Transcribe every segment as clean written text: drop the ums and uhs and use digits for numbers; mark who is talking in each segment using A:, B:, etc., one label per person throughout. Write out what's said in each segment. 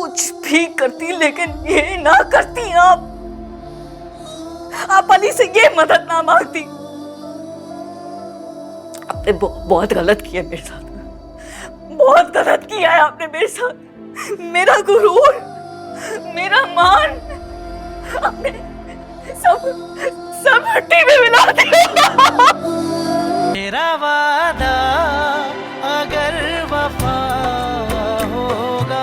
A: कुछ भी करती, लेकिन ये ना करती। आप अली से ये मदद ना मांगती। आपने बहुत गलत किया मेरे साथ, बहुत गलत किया है आपने मेरे साथ। मेरा गुरूर, मेरा मान आपने सब मिट्टी में मिला दिया।
B: मेरा वादा अगर वफा होगा,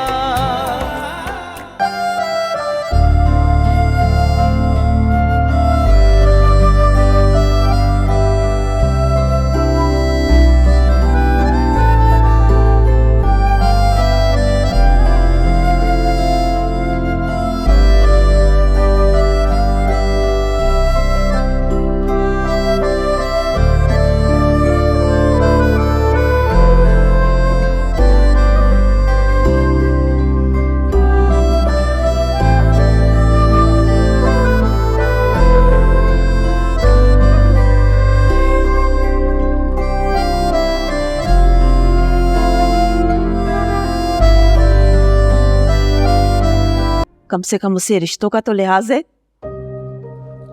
C: कम से कम उसे रिश्तों का तो लिहाज है।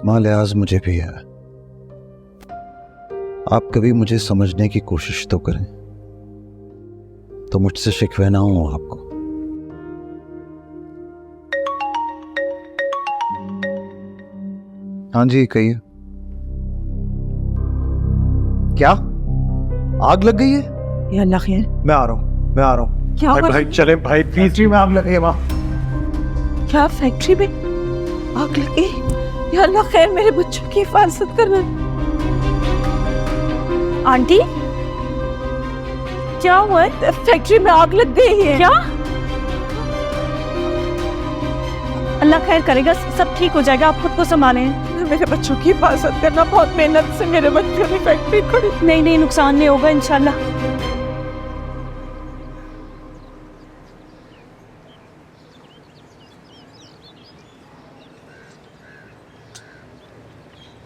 D: माँ, लिहाज मुझे भी है। आप कभी मुझे समझने की कोशिश तो करें, तो मुझसे शिकवे ना हो आपको। हाँ जी, कहिए। क्या आग लग गई है?
C: या अल्लाह खैर,
D: मैं आ रहा हूँ, मैं आ रहा हूँ।
C: क्या हुआ?
D: भाई चले भाई, फैक्ट्री में आग लग गई है माँ।
C: क्या फैक्ट्री में आग लगी? या अल्लाह खैर, मेरे बच्चों की हिफाजत करना। आंटी, क्या हुआ है? फैक्ट्री में आग लग गई है। क्या?
E: अल्लाह खैर करेगा, सब ठीक हो जाएगा, आप खुद को संभालें।
C: मेरे बच्चों की हिफाजत करना, बहुत मेहनत से मेरे बच्चों ने फैक्ट्री खोली।
E: नहीं, नुकसान नहीं होगा इंशाल्लाह।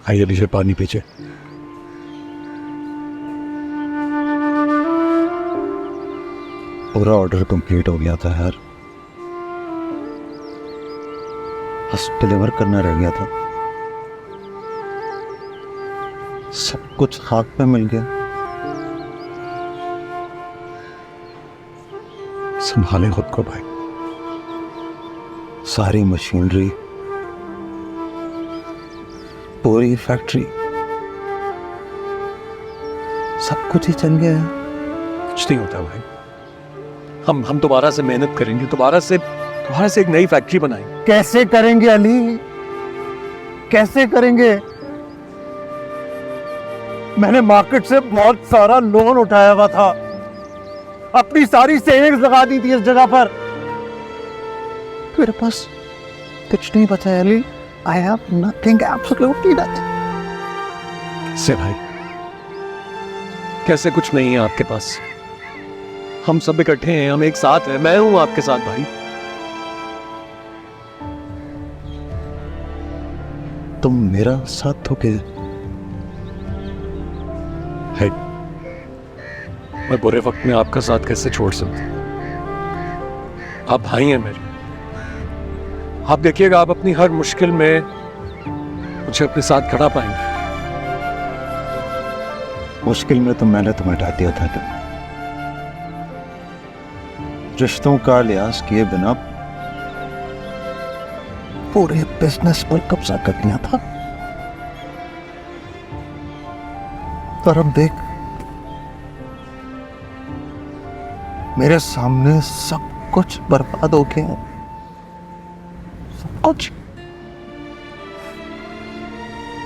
D: आइए लीजिए पानी पीछे। पूरा ऑर्डर कंप्लीट हो गया था यार, बस डिलीवर करना रह गया था। सब कुछ हाथ में मिल गया। संभाले खुद को भाई। सारी मशीनरी, पूरी फैक्ट्री, सब कुछ ही चल गया है।
F: कुछ नहीं होता भाई, हम दोबारा से मेहनत करेंगे, दोबारा से एक नई फैक्ट्री बनाएंगे।
D: कैसे करेंगे अली, कैसे करेंगे? मैंने मार्केट से बहुत सारा लोन उठाया हुआ था, अपनी सारी सेविंग्स लगा दी थी इस जगह पर। मेरे पास कुछ नहीं बचा है Ali. I have nothing, absolutely nothing.
F: कैसे भाई, कैसे कुछ नहीं है आपके पास? हम सब इकट्ठे हैं, हम एक साथ हैं, मैं हूं आपके साथ भाई।
D: तुम मेरा साथ दोगे?
F: है, मैं बुरे वक्त में आपका साथ कैसे छोड़ सकता? आप भाई हैं मेरे। आप देखिएगा, आप अपनी हर मुश्किल में मुझे अपने साथ खड़ा पाएंगे।
D: मुश्किल में तो मैंने तुम्हें हटा दिया था, रिश्तों का लिहाज किए बिना पूरे बिजनेस पर कब्जा कर लिया था। पर अब देख, मेरे सामने सब कुछ बर्बाद हो गया, सब कुछ।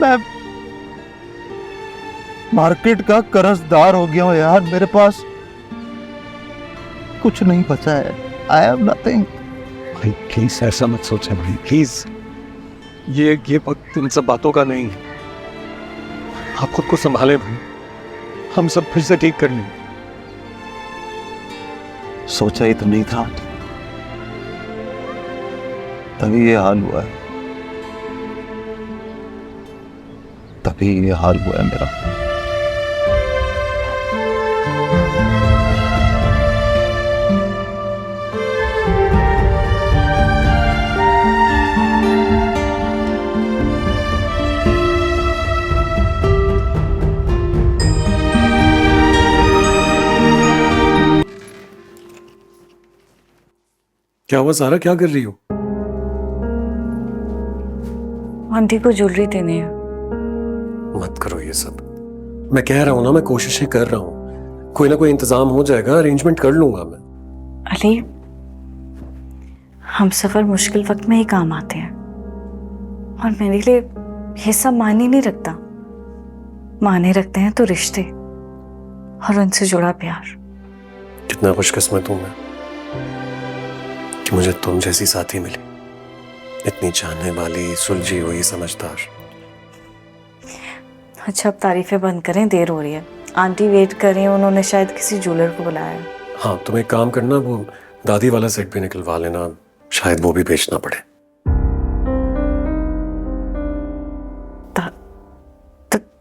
D: मैं मार्केट का कर्जदार हो गया हूं यार, मेरे पास कुछ नहीं बचा है। I have nothing.
F: भाई प्लीज ऐसा मत सोचें भाई, प्लीज। ये वक्त इन सब बातों का नहीं है। आप खुद को संभालें भाई, हम सब फिर से ठीक कर लेंगे।
D: सोचा ही तो नहीं था, तभी ये हाल हुआ है, तभी ये हाल हुआ है मेरा।
F: क्या हुआ सारा, क्या कर रही हो?
A: आंटी को ज्वेलरी देनी है।
F: मत करो ये सब। मैं कह रहा हूं ना, मैं कोशिशें कर रहा हूं, कोई ना कोई इंतजाम हो जाएगा, अरेंजमेंट कर लूंगा मैं।
A: अली, हम सफर मुश्किल वक्त में ही काम आते हैं और मेरे लिए ये सब मायने नहीं रखता। माने रखते हैं तो रिश्ते और उनसे जुड़ा प्यार।
F: कितना खुशकिस्मत हूं मैं कि मुझे तुम जैसी साथी मिली, इतनी जानने वाली, सुलझी हुई, समझदार।
A: अच्छा, अब तारीफें बंद करें, देर हो रही है। आंटी वेट कर रही हैं, उन्होंने शायद किसी ज्वेलर को बुलाया है।
F: हाँ, तुम एक काम करना, वो दादी वाला सेट भी निकलवा लेना, शायद वो भी बेचना पड़े।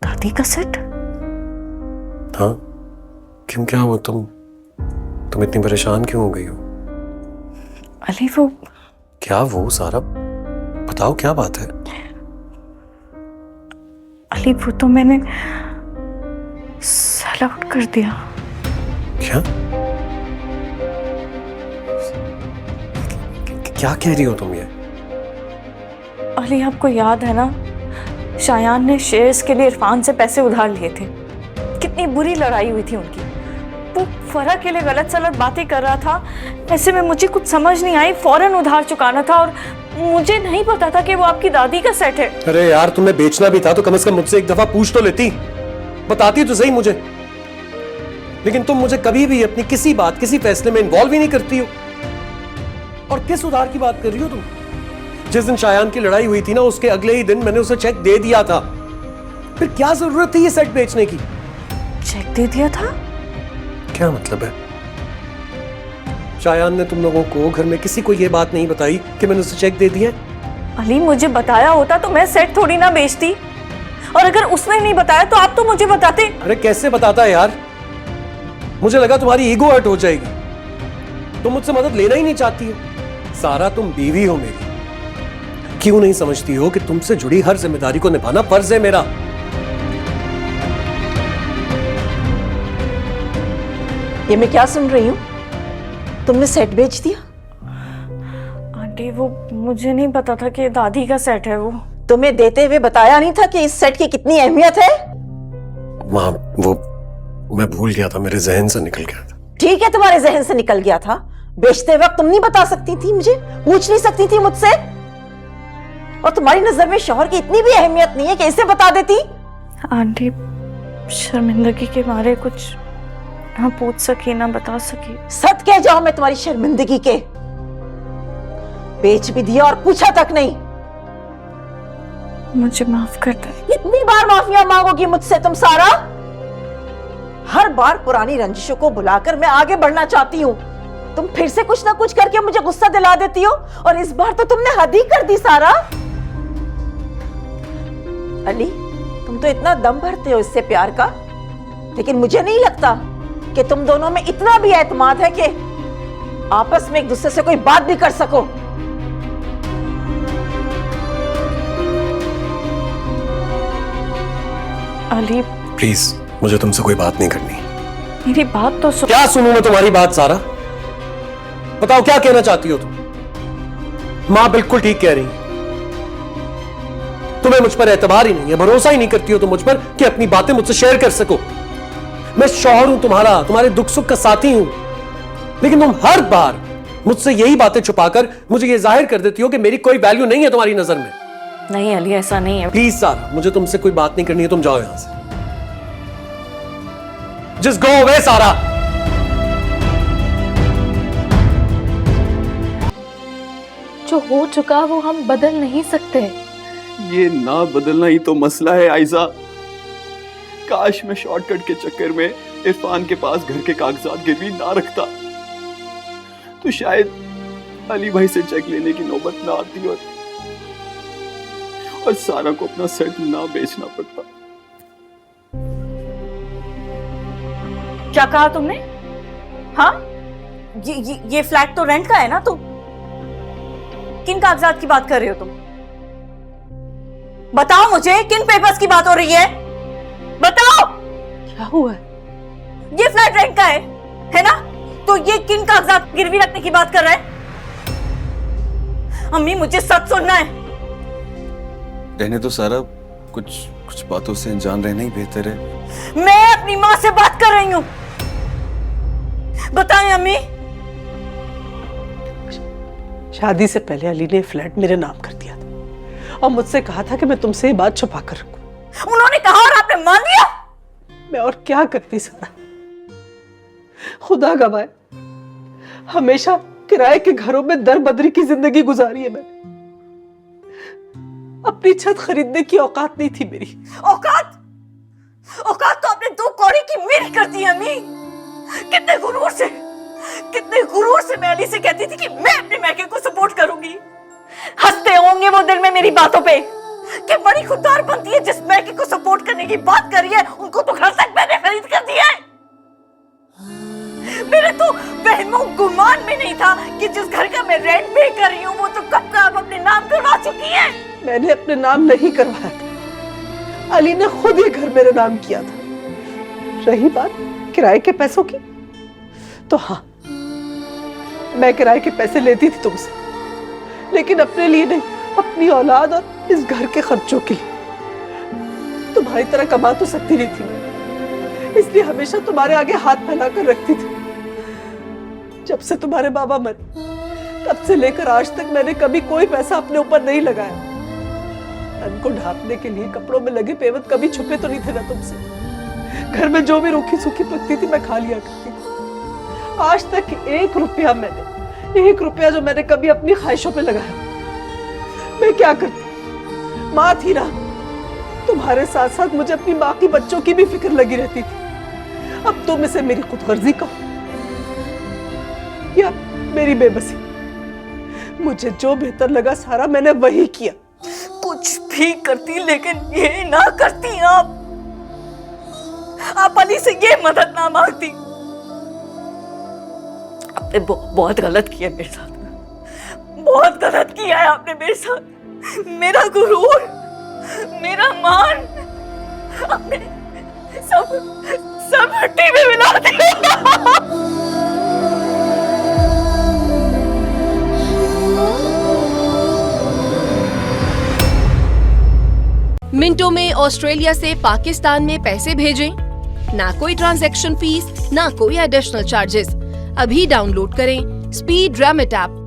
A: दादी का सेट?
F: हाँ, क्यों, क्या हुआ? तुम इतनी परेशान क्यों हो गई हो?
A: अली वो
F: क्या वो सारा, बताओ क्या बात है?
A: अली वो तो मैंने सेल आउट कर दिया।
F: क्या क्या कह रही हो तुम ये?
A: अली, आपको याद है ना, शायान ने शेयर्स के लिए इरफान से पैसे उधार लिए थे। कितनी बुरी लड़ाई हुई थी उनकी। वो फरा के लिए गलत सलत बातें कर रहा था। ऐसे में मुझे कुछ समझ नहीं आई, फौरन उधार चुकाना था और मुझे नहीं पता था कि वो आपकी दादी का सेट है।
F: अरे यार, तुम्हें बेचना भी था तो कम से कम मुझसे एक दफा पूछ तो लेती, बताती तो सही मुझे। लेकिन तुम मुझे कभी भी अपनी किसी बात, किसी फैसले में इन्वॉल्व ही नहीं करती हो। और किस उधार की बात कर रही हो तुम? जिस दिन शायान की लड़ाई हुई थी ना, उसके अगले ही दिन मैंने उसे चेक दे दिया था। फिर क्या जरूरत थी ये सेट बेचने की?
A: चेक दे दिया था?
F: क्या मतलब है? शायान ने तुम लोगों को घर में किसी को ये बात नहीं बताई कि मैंने उसे चेक दे दिया?
A: अली, मुझे बताया होता तो मैं सेट थोड़ी ना बेचती, और अगर उसने नहीं बताया तो आप तो मुझे बताते।
F: अरे कैसे बताता है यार? मुझे लगा तुम्हारी ईगो हर्ट हो जाएगी, तुम मुझसे मदद लेना ही नहीं चाहती हो। सारा, तुम बीवी हो मेरी, क्यों नहीं समझती हो कि तुमसे जुड़ी हर जिम्मेदारी को निभाना फर्ज है मेरा?
C: ये मैं क्या सुन रही हूँ? तुमने सेट बेच दिया?
A: आंटी, वो मुझे नहीं पता था कि दादी का सेट है। वो
C: तुम्हें देते हुए बताया नहीं था कि इस सेट की कितनी अहमियत है?
F: माँ, वो मैं भूल गया था, मेरे जहन से निकल गया था।
C: ठीक है, तुम्हारे जहन से निकल गया था। बेचते वक्त तुम नहीं बता सकती थी मुझे? पूछ नहीं सकती थी मुझसे? और तुम्हारी नजर में शौहर की इतनी भी अहमियत नहीं है कि इसे बता देती?
A: आंटी, शर्मिंदगी के मारे कुछ ना पूछ सकी ना बता सकी।
C: सच कह जाओ, मैं तुम्हारी शर्मिंदगी के बेच भी दिया और पूछा तक नहीं।
A: मुझे माफ कर दे।
C: कितनी बार माफिया मांगोगी मुझसे तुम सारा? हर बार पुरानी रंजिशों को बुलाकर मैं आगे बढ़ना चाहती हूँ, तुम फिर से कुछ ना कुछ करके मुझे गुस्सा दिला देती हो। और इस बार तो तुमने हद ही कर दी सारा। अली, तुम तो इतना दम भरते हो इससे प्यार का, लेकिन मुझे नहीं लगता कि तुम दोनों में इतना भी एतमाद है कि आपस में एक दूसरे से कोई बात भी कर सको।
A: अली,
F: प्लीज, मुझे तुमसे कोई बात नहीं करनी।
A: मेरी बात तो सुन।
F: क्या सुनूं मैं तुम्हारी बात सारा? बताओ क्या कहना चाहती हो तुम? माँ बिल्कुल ठीक कह रही है, तुम्हें मुझ पर एतबार ही नहीं है, भरोसा ही नहीं करती हो तुम मुझ पर कि अपनी बातें मुझसे शेयर कर सको। मैं शौहर हूं तुम्हारा, तुम्हारे दुख सुख का साथी हूं, लेकिन तुम हर बार मुझसे यही बातें छुपाकर मुझे ये जाहिर कर देती हो कि मेरी कोई वैल्यू नहीं है तुम्हारी नजर में।
A: नहीं अली, ऐसा नहीं है।
F: प्लीज सारा, मुझे तुमसे कोई बात नहीं करनी है, तुम जाओ यहां से। जस्ट गो अवे सारा।
G: जो हो चुका वो हम बदल नहीं सकते।
H: ये ना बदलना ही तो मसला है आयजा। काश मैं शॉर्टकट के चक्कर में इरफान के पास घर के कागजात गिरवी ना रखता, तो शायद अली भाई से चेक लेने की नौबत ना आती और सारा को अपना सेट ना बेचना पड़ता।
A: क्या कहा तुमने? हाँ, ये फ्लैट तो रेंट का है ना? तो किन कागजात की बात कर रहे हो तुम? बताओ मुझे, किन पेपर्स की बात हो रही है? बताओ।
C: क्या हुआ?
A: ये फ्लैट रेंट का है ना? तो ये किन कागजात गिरवी रखने की बात कर रहा है? अम्मी मुझे सच सुनना है।
H: रहने तो सारा, कुछ कुछ बातों से अनजान रहना ही बेहतर है।
A: मैं अपनी माँ से बात कर रही हूँ। बताएं अम्मी।
I: शादी से पहले अली ने फ्लैट मेरे नाम कर दिया था और मुझसे कहा था कि मैं तुमसे ये बात छुपा कर रखूं।
A: उन्होंने कहा और आपने मान लिया?
I: मैं और क्या करती सारा, खुदा गवाए हमेशा किराए के घरों में दर बदरी की जिंदगी गुजारी है मैंने। अपनी छत खरीदने की औकात नहीं थी मेरी।
A: औकात तो आपने 2 कौड़ी की मेरी कर दी अम्मी। कितने गुरूर से मैं अली से कहती थी कि मैं अपने मैके को सपोर्ट करूंगी। हंसते होंगे वो दिल में मेरी बातों पे कि बड़ी खुददार बनती है, जिस मैके को सपोर्ट करने की बात करी है उनको तो घर तक मैंने खरीद कर दिया है। मेरे तो वहमो गुमान में नहीं था कि जिस घर का मैं रेंट पे कर रही हूँ वो तो कब का आप अपने नाम करवा चुकी है।
I: मैंने अपने नाम नहीं करवाया था, अली ने खुद ये घर मेरे नाम किया था। रही बात किराए के पैसों की, तो हाँ मैं किराए के पैसे लेती थी तुमसे, लेकिन अपने लिए नहीं, अपनी औलाद और इस घर के खर्चों के लिए। तुम्हारी तरह कमा तो सकती नहीं थी मैं, इसलिए हमेशा तुम्हारे आगे हाथ फैला कर रखती थी। जब से तुम्हारे बाबा मरे तब से लेकर आज तक मैंने कभी कोई पैसा अपने ऊपर नहीं लगाया। तन को ढांपने के लिए कपड़ों में लगे पेवत कभी छुपे तो नहीं थे ना तुमसे। घर में जो भी रूखी सूखी पकती थी मैं खा लिया करती थी। आज तक 1 रुपया जो मैंने कभी अपनी ख्वाहिशों पे लगाया, मैं क्या करती? माँ थी ना, तुम्हारे साथ साथ मुझे अपनी बाकी बच्चों की भी फिक्र लगी रहती थी। अब तुम इसे मेरी खुदगर्जी कहो या मेरी बेबसी, मुझे जो बेहतर लगा सारा मैंने वही किया।
A: कुछ भी करती लेकिन ये ना करती आप अली से ये मदद ना मांगती। आपने बहुत गलत किया मेरे साथ, बहुत गलत किया है आपने मेरे साथ। मेरा गुरूर, मेरा मान आपने सब मिट्टी में मिला दिया।
J: मिनटों में ऑस्ट्रेलिया से पाकिस्तान में पैसे भेजें, ना कोई ट्रांजैक्शन फीस, ना कोई एडिशनल चार्जेस। अभी डाउनलोड करें स्पीड रेमिट ऐप।